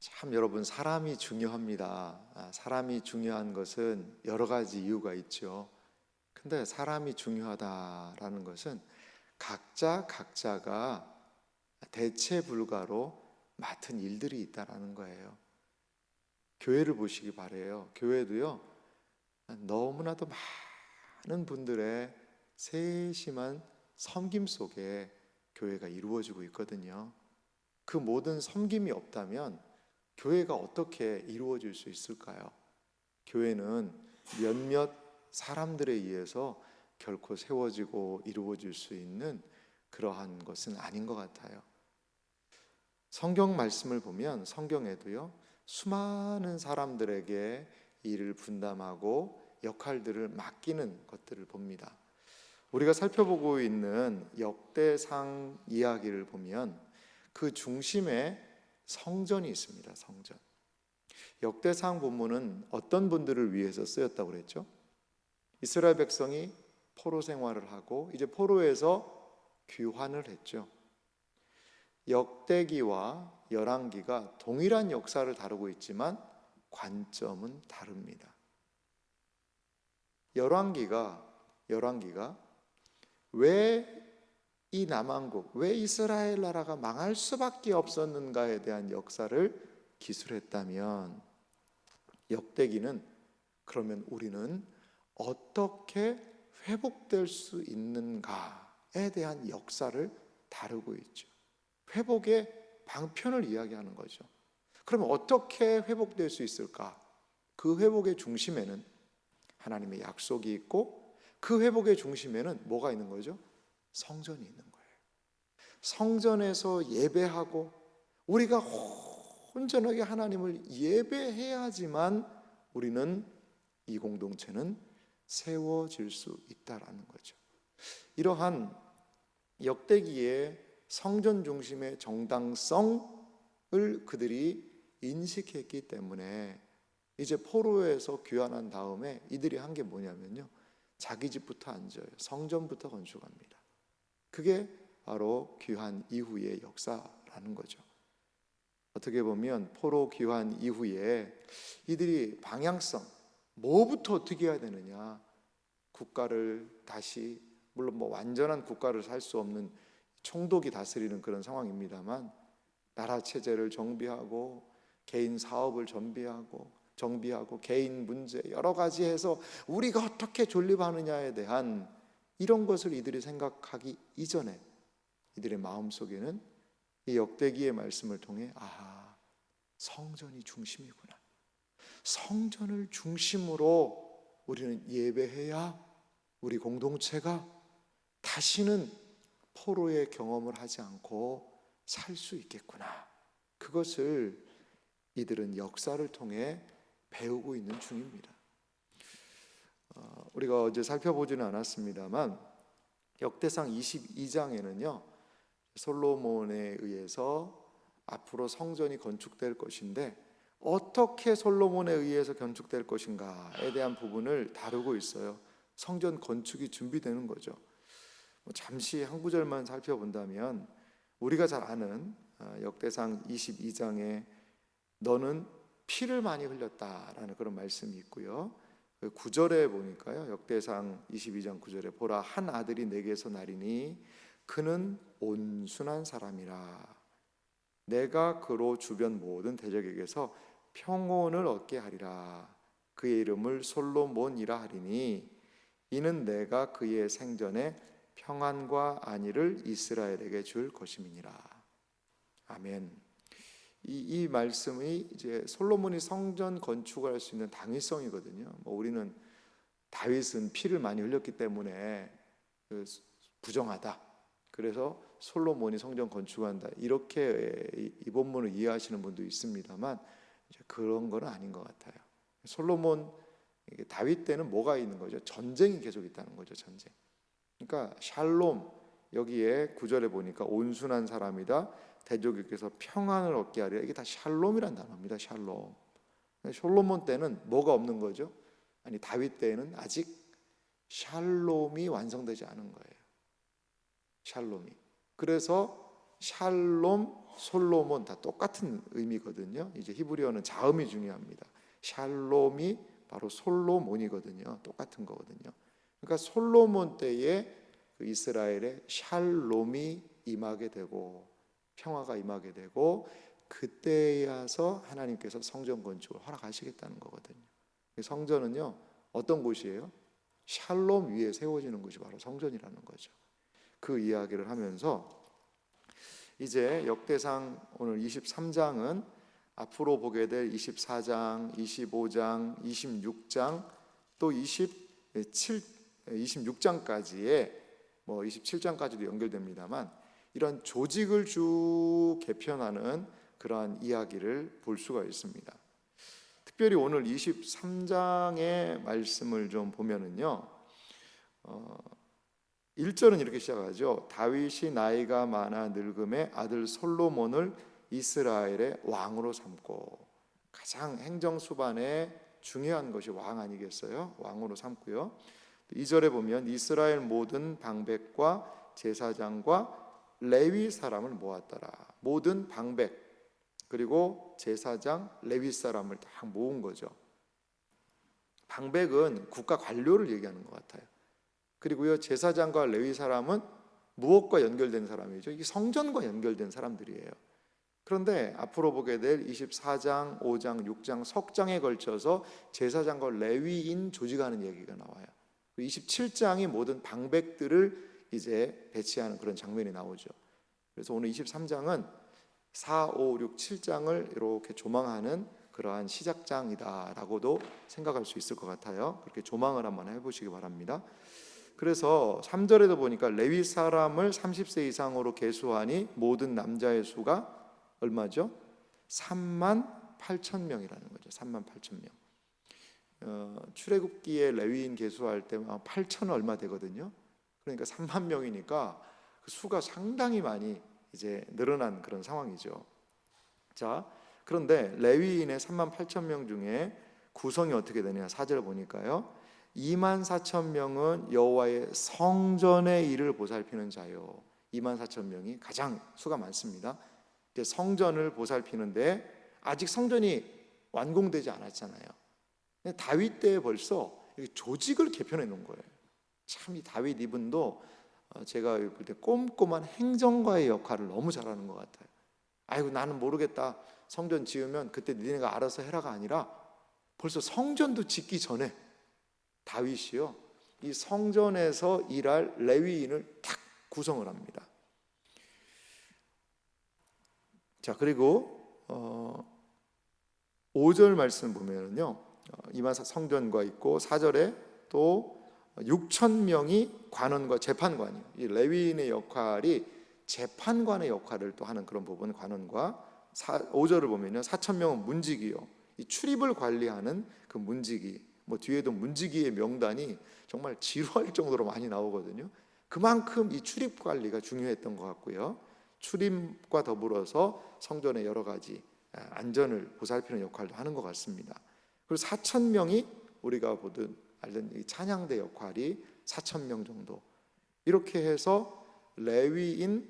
참 여러분, 사람이 중요합니다. 사람이 중요한 것은 여러 가지 이유가 있죠. 근데 사람이 중요하다라는 것은 각자가 대체 불가로 맡은 일들이 있다라는 거예요. 교회를 보시기 바래요. 교회도요, 너무나도 많은 분들의 세심한 섬김 속에 교회가 이루어지고 있거든요. 그 모든 섬김이 없다면 교회가 어떻게 이루어질 수 있을까요? 교회는 몇몇 사람들에 의해서 결코 세워지고 이루어질 수 있는 그러한 것은 아닌 것 같아요. 성경 말씀을 보면 성경에도요, 수많은 사람들에게 일을 분담하고 역할들을 맡기는 것들을 봅니다. 우리가 살펴보고 있는 역대상 이야기를 보면 그 중심에 성전이 있습니다. 성전. 역대상 본문은 어떤 분들을 위해서 쓰였다고 그랬죠? 이스라엘 백성이 포로 생활을 하고 이제 포로에서 귀환을 했죠. 역대기와 열왕기가 동일한 역사를 다루고 있지만 관점은 다릅니다. 열왕기가 왜 이 남왕국, 왜 이스라엘 나라가 망할 수밖에 없었는가에 대한 역사를 기술했다면, 역대기는 그러면 우리는 어떻게 회복될 수 있는가에 대한 역사를 다루고 있죠. 회복의 방편을 이야기하는 거죠. 그러면 어떻게 회복될 수 있을까? 그 회복의 중심에는 하나님의 약속이 있고, 그 회복의 중심에는 뭐가 있는 거죠? 성전이 있는 거예요. 성전에서 예배하고 우리가 온전하게 하나님을 예배해야지만 우리는, 이 공동체는 세워질 수 있다라는 거죠. 이러한 역대기의 성전 중심의 정당성을 그들이 인식했기 때문에 이제 포로에서 귀환한 다음에 이들이 한 게 뭐냐면요, 자기 집부터 안 지어요. 성전부터 건축합니다. 그게 바로 귀환 이후의 역사라는 거죠. 어떻게 보면 포로 귀환 이후에 이들이 방향성, 뭐부터 어떻게 해야 되느냐, 국가를 다시, 물론 뭐 완전한 국가를 살 수 없는 총독이 다스리는 그런 상황입니다만, 나라 체제를 정비하고 개인 사업을 정비하고 개인 문제 여러 가지 해서 우리가 어떻게 존립하느냐에 대한 이런 것을 이들이 생각하기 이전에 이들의 마음속에는 이 역대기의 말씀을 통해, 성전이 중심이구나, 성전을 중심으로 우리는 예배해야 우리 공동체가 다시는 포로의 경험을 하지 않고 살 수 있겠구나, 그것을 이들은 역사를 통해 배우고 있는 중입니다. 우리가 어제 살펴보지는 않았습니다만 역대상 22장에는요 솔로몬에 의해서 앞으로 성전이 건축될 것인데 어떻게 솔로몬에 의해서 건축될 것인가에 대한 부분을 다루고 있어요. 성전 건축이 준비되는 거죠. 잠시 한 구절만 살펴본다면 우리가 잘 아는 역대상 22장에 너는 피를 많이 흘렸다라는 그런 말씀이 있고요. 9절에 보니까요, 역대상 22장 9절에 보라, 한 아들이 내게서 나리니 그는 온순한 사람이라. 내가 그로 주변 모든 대적에게서 평온을 얻게 하리라. 그의 이름을 솔로몬이라 하리니 이는 내가 그의 생전에 평안과 안위를 이스라엘에게 줄 것임이니라. 아멘. 이 말씀이 이제 솔로몬이 성전 건축을 할 수 있는 당위성이거든요. 우리는 다윗은 피를 많이 흘렸기 때문에 부정하다, 그래서 솔로몬이 성전 건축한다, 이렇게 이 본문을 이해하시는 분도 있습니다만 이제 그런 건 아닌 것 같아요. 솔로몬, 다윗 때는 뭐가 있는 거죠? 전쟁이 계속 있다는 거죠. 전쟁. 그러니까 샬롬, 여기에 9절에 보니까 온순한 사람이다, 대적에게서 평안을 얻게 하리라, 이게 다 샬롬이란 단어입니다. 샬롬. 솔로몬 때는 뭐가 없는 거죠? 아니, 다윗 때에는 아직 샬롬이 완성되지 않은 거예요. 샬롬이. 그래서 샬롬 솔로몬 다 똑같은 의미거든요. 이제 히브리어는 자음이 중요합니다. 샬롬이 바로 솔로몬이거든요. 똑같은 거거든요. 그러니까 솔로몬 때에 그 이스라엘에 샬롬이 임하게 되고 평화가 임하게 되고 그때야서 하나님께서 성전 건축을 허락하시겠다는 거거든요. 성전은요 어떤 곳이에요? 샬롬 위에 세워지는 곳이 바로 성전이라는 거죠. 그 이야기를 하면서 이제 역대상 오늘 23장은 앞으로 보게 될 24장, 25장, 26장 또 26장까지의 27장까지도 연결됩니다만 이런 조직을 쭉 개편하는 그러한 이야기를 볼 수가 있습니다. 특별히 오늘 23장의 말씀을 좀 보면은요 1절은 이렇게 시작하죠. 다윗이 나이가 많아 늙음에 아들 솔로몬을 이스라엘의 왕으로 삼고, 가장 행정수반에 중요한 것이 왕 아니겠어요? 왕으로 삼고요. 2절에 보면 이스라엘 모든 방백과 제사장과 레위 사람을 모았더라. 모든 방백 그리고 제사장, 레위 사람을 다 모은 거죠. 방백은 국가 관료를 얘기하는 것 같아요. 그리고요 제사장과 레위 사람은 무엇과 연결된 사람이죠? 이게 성전과 연결된 사람들이에요. 그런데 앞으로 보게 될 24장, 5장, 6장, 석장에 걸쳐서 제사장과 레위인 조직하는 얘기가 나와요. 27장이 모든 방백들을 이제 배치하는 그런 장면이 나오죠. 그래서 오늘 23장은 4, 5, 6, 7장을 이렇게 조망하는 그러한 시작장이다라고도 생각할 수 있을 것 같아요. 그렇게 조망을 한번 해보시기 바랍니다. 그래서 3절에도 보니까 레위 사람을 30세 이상으로 계수하니 모든 남자의 수가 얼마죠? 3만 8천 명이라는 거죠. 3만 8천 명. 출애굽기에 레위인 계수할 때 8천은 얼마 되거든요. 그러니까 3만 명이니까 그 수가 상당히 많이 이제 늘어난 그런 상황이죠. 자, 그런데 레위인의 3만 8천 명 중에 구성이 어떻게 되냐? 4절 보니까요. 2만 4천 명은 여호와의 성전의 일을 보살피는 자요. 2만 4천 명이 가장 수가 많습니다. 성전을 보살피는데 아직 성전이 완공되지 않았잖아요. 다윗 때 벌써 조직을 개편해 놓은 거예요. 참 이 다윗 이분도 제가 볼 때 꼼꼼한 행정가의 역할을 너무 잘하는 것 같아요. 아이고 나는 모르겠다. 성전 지으면 그때 니네가 알아서 해라가 아니라 벌써 성전도 짓기 전에 다윗이요 이 성전에서 일할 레위인을 딱 구성을 합니다. 자 그리고 5절 말씀 보면은요 이마사 성전과 있고 4절에 또 6천 명이 관원과 재판관이요. 이 레위인의 역할이 재판관의 역할을 또 하는 그런 부분 관원과 5절을 보면요 4천 명은 문지기요. 이 출입을 관리하는 그 문지기. 뒤에도 문지기의 명단이 정말 지루할 정도로 많이 나오거든요. 그만큼 이 출입 관리가 중요했던 것 같고요. 출입과 더불어서 성전의 여러 가지 안전을 보살피는 역할도 하는 것 같습니다. 그리고 4천 명이 우리가 보든 알던 이 찬양대 역할이 4천 명 정도 이렇게 해서 레위인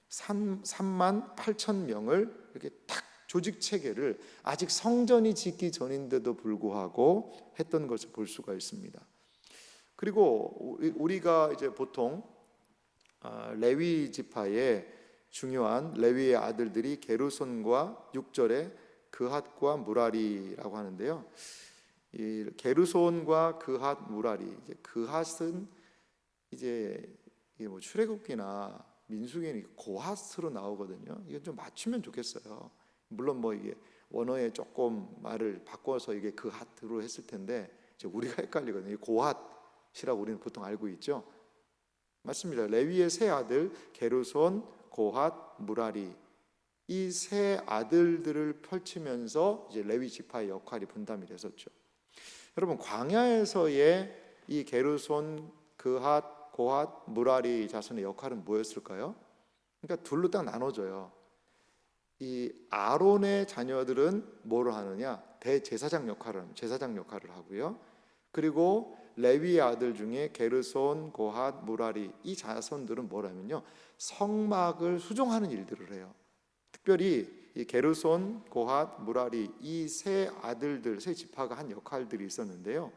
3만 8천 명을 이렇게 딱 조직 체계를 아직 성전이 짓기 전인데도 불구하고 했던 것을 볼 수가 있습니다. 그리고 우리가 이제 보통 레위 지파의 중요한 레위의 아들들이 게르손과 6절에 그핫과 무라리라고 하는데요. 이 게르손과 그핫, 무라리. 이제 그핫은 이제 이게 출애굽기나 민수기는 고핫으로 나오거든요. 이건 좀 맞추면 좋겠어요. 물론 이게 원어에 조금 말을 바꿔서 이게 그핫으로 했을 텐데 이제 우리가 헷갈리거든요. 고핫이라고 우리는 보통 알고 있죠. 맞습니다. 레위의 세 아들 게르손, 고핫, 무라리 이 세 아들들을 펼치면서 이제 레위 지파의 역할이 분담이 됐었죠. 여러분 광야에서의 이 게르손, 그핫, 고핫, 무라리 자손의 역할은 뭐였을까요? 그러니까 둘로 딱 나눠져요. 이 아론의 자녀들은 뭐를 하느냐? 대제사장 역할을 하고요. 그리고 레위의 아들 중에 게르손, 고핫, 무라리 이 자손들은 뭐라면요 성막을 수종하는 일들을 해요. 특별히 이 게르손, 고핫, 무라리 이 세 아들들, 세 지파가 한 역할들이 있었는데요.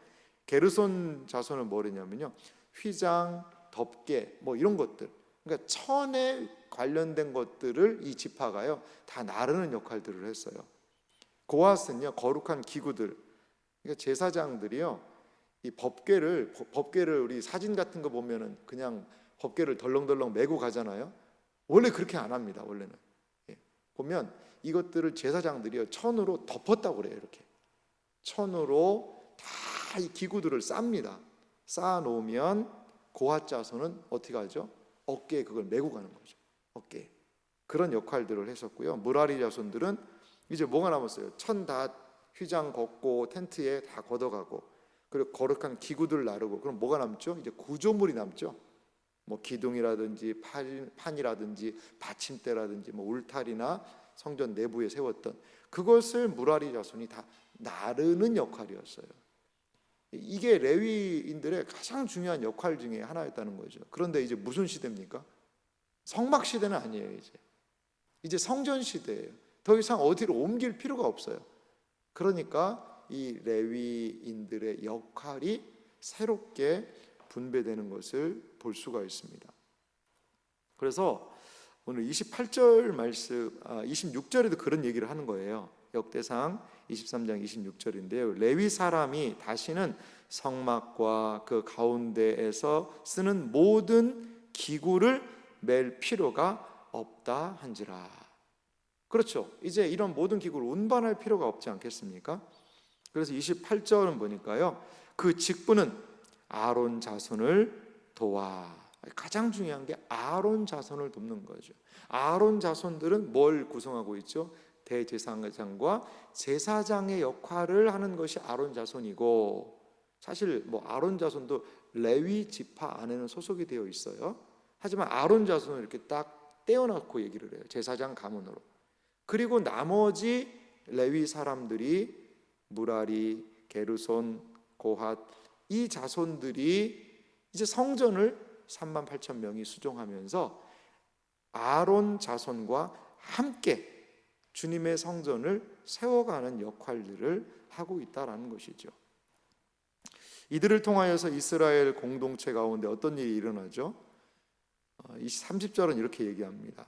게르손 자손은 뭐냐면요, 휘장, 덮개 뭐 이런 것들, 그러니까 천에 관련된 것들을 이 지파가요 다 나르는 역할들을 했어요. 고핫은요 거룩한 기구들, 그러니까 제사장들이요 이 법궤를 우리 사진 같은 거 보면은 그냥 법궤를 덜렁덜렁 메고 가잖아요. 원래 그렇게 안 합니다. 원래는 보면 이것들을 제사장들이요 천으로 덮었다고 그래요. 이렇게 천으로 다 이 기구들을 쌉니다. 쌓아 놓으면 고핫 자손은 어떻게 하죠? 어깨에 그걸 메고 가는 거죠. 어깨에. 그런 역할들을 했었고요. 무라리 자손들은 이제 뭐가 남았어요? 천 다 휘장 걷고 텐트에 다 걷어가고, 그리고 거룩한 기구들 나르고, 그럼 뭐가 남죠? 이제 구조물이 남죠. 뭐 기둥이라든지 판이라든지 받침대라든지 뭐 울타리나 성전 내부에 세웠던 그것을 무라리 자손이 다 나르는 역할이었어요. 이게 레위인들의 가장 중요한 역할 중에 하나였다는 거죠. 그런데 이제 무슨 시대입니까? 성막 시대는 아니에요. 이제 성전 시대예요. 더 이상 어디로 옮길 필요가 없어요. 그러니까 이 레위인들의 역할이 새롭게 분배되는 것을 볼 수가 있습니다. 그래서 오늘 28절 말씀, 26절에도 그런 얘기를 하는 거예요. 역대상 23장 26절인데요. 레위 사람이 다시는 성막과 그 가운데에서 쓰는 모든 기구를 맬 필요가 없다 한지라. 그렇죠. 이제 이런 모든 기구를 운반할 필요가 없지 않겠습니까? 그래서 28절은 보니까요, 그 직분은 아론 자손을 도와. 가장 중요한 게 아론 자손을 돕는 거죠. 아론 자손들은 뭘 구성하고 있죠? 대제사장과 제사장의 역할을 하는 것이 아론 자손이고, 사실 뭐 아론 자손도 레위 지파 안에는 소속이 되어 있어요. 하지만 아론 자손을 이렇게 딱 떼어놓고 얘기를 해요. 제사장 가문으로. 그리고 나머지 레위 사람들이 무라리, 게르손, 고핫 이 자손들이 이제 성전을 38,000명이 수종하면서 아론 자손과 함께 주님의 성전을 세워가는 역할들을 하고 있다라는 것이죠. 이들을 통하여서 이스라엘 공동체 가운데 어떤 일이 일어나죠? 30절은 이렇게 얘기합니다.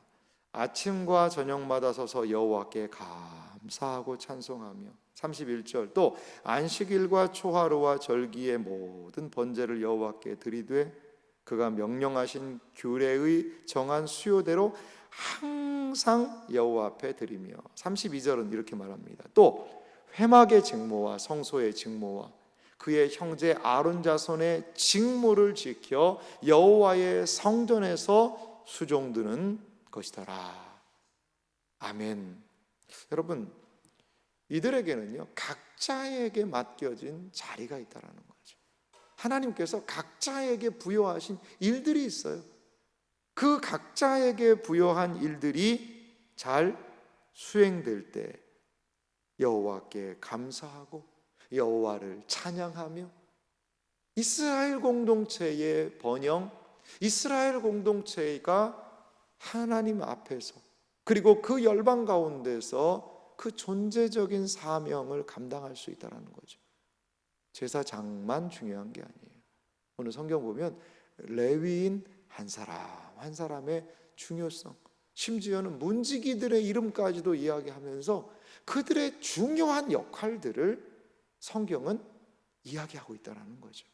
아침과 저녁마다 서서 여호와께 감사하고 찬송하며, 31절 또 안식일과 초하루와 절기의 모든 번제를 여호와께 드리되 그가 명령하신 규례의 정한 수요대로 항상 여호와 앞에 드리며, 32절은 이렇게 말합니다. 또 회막의 직무와 성소의 직무와 그의 형제 아론 자손의 직무를 지켜 여호와의 성전에서 수종드는 것이더라. 아멘. 여러분, 이들에게는요 각자에게 맡겨진 자리가 있다라는 거죠. 하나님께서 각자에게 부여하신 일들이 있어요. 그 각자에게 부여한 일들이 잘 수행될 때 여호와께 감사하고 여호와를 찬양하며 이스라엘 공동체의 번영, 이스라엘 공동체가 하나님 앞에서 그리고 그 열방 가운데서 그 존재적인 사명을 감당할 수 있다는 거죠. 제사장만 중요한 게 아니에요. 오늘 성경 보면 레위인 한 사람의 중요성, 심지어는 문지기들의 이름까지도 이야기하면서 그들의 중요한 역할들을 성경은 이야기하고 있다는 거죠.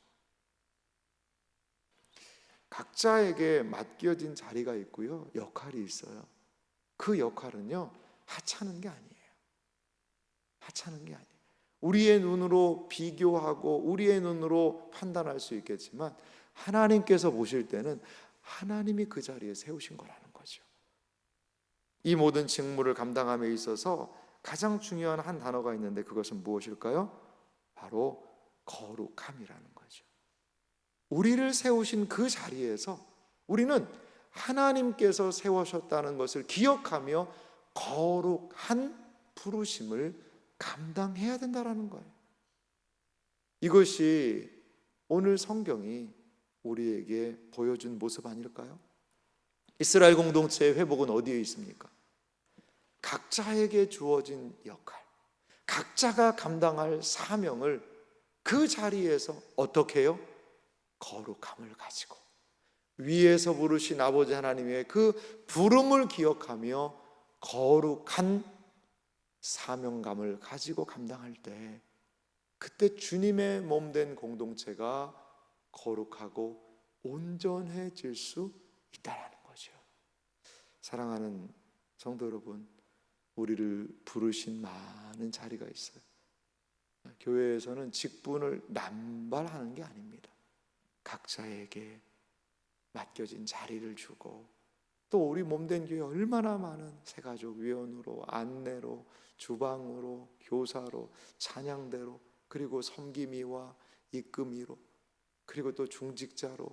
각자에게 맡겨진 자리가 있고요, 역할이 있어요. 그 역할은요 하찮은 게 아니에요. 하찮은 게 아니에요. 우리의 눈으로 비교하고 우리의 눈으로 판단할 수 있겠지만 하나님께서 보실 때는 하나님이 그 자리에 세우신 거라는 거죠. 이 모든 직무를 감당함에 있어서 가장 중요한 한 단어가 있는데 그것은 무엇일까요? 바로 거룩함이라는 거죠. 우리를 세우신 그 자리에서 우리는 하나님께서 세우셨다는 것을 기억하며 거룩한 부르심을 감당해야 된다는 거예요. 이것이 오늘 성경이 우리에게 보여준 모습 아닐까요? 이스라엘 공동체의 회복은 어디에 있습니까? 각자에게 주어진 역할, 각자가 감당할 사명을 그 자리에서 어떻게 해요? 거룩함을 가지고 위에서 부르신 아버지 하나님의 그 부름을 기억하며 거룩한 사명감을 가지고 감당할 때, 그때 주님의 몸된 공동체가 거룩하고 온전해질 수 있다라는 거죠. 사랑하는 성도 여러분, 우리를 부르신 많은 자리가 있어요. 교회에서는 직분을 남발하는 게 아닙니다. 각자에게 맡겨진 자리를 주고, 또 우리 몸된 교회 얼마나 많은 새가족 위원으로, 안내로, 주방으로, 교사로, 찬양대로, 그리고 섬김이와 이끄미로, 그리고 또 중직자로,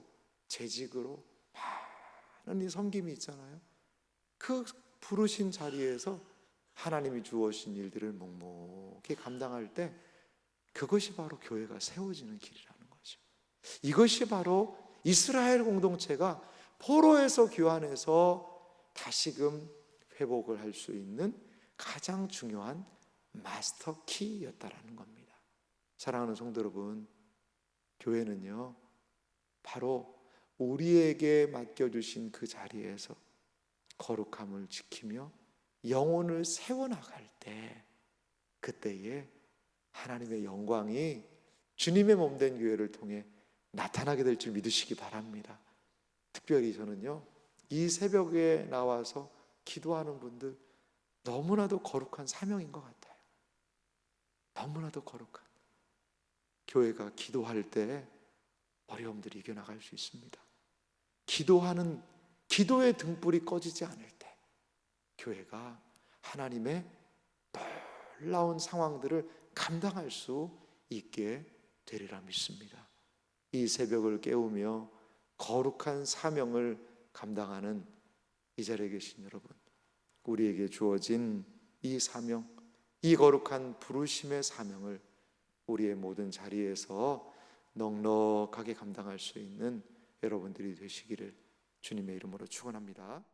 재직으로 많은 이 섬김이 있잖아요. 그 부르신 자리에서 하나님이 주어진 일들을 묵묵히 감당할 때, 그것이 바로 교회가 세워지는 길이라는 거죠. 이것이 바로 이스라엘 공동체가 포로에서 귀환해서 다시금 회복을 할 수 있는 가장 중요한 마스터 키였다라는 겁니다. 사랑하는 성도 여러분, 교회는요, 바로 우리에게 맡겨주신 그 자리에서 거룩함을 지키며 영혼을 세워나갈 때, 그때에 하나님의 영광이 주님의 몸된 교회를 통해 나타나게 될 줄 믿으시기 바랍니다. 특별히 저는요, 이 새벽에 나와서 기도하는 분들 너무나도 거룩한 사명인 것 같아요. 너무나도 거룩한. 교회가 기도할 때 어려움들이 이겨나갈 수 있습니다. 기도하는 기도의 등불이 꺼지지 않을 때 교회가 하나님의 놀라운 상황들을 감당할 수 있게 되리라 믿습니다. 이 새벽을 깨우며 거룩한 사명을 감당하는 이 자리에 계신 여러분, 우리에게 주어진 이 사명, 이 거룩한 부르심의 사명을 우리의 모든 자리에서 넉넉하게 감당할 수 있는 여러분들이 되시기를 주님의 이름으로 축원합니다.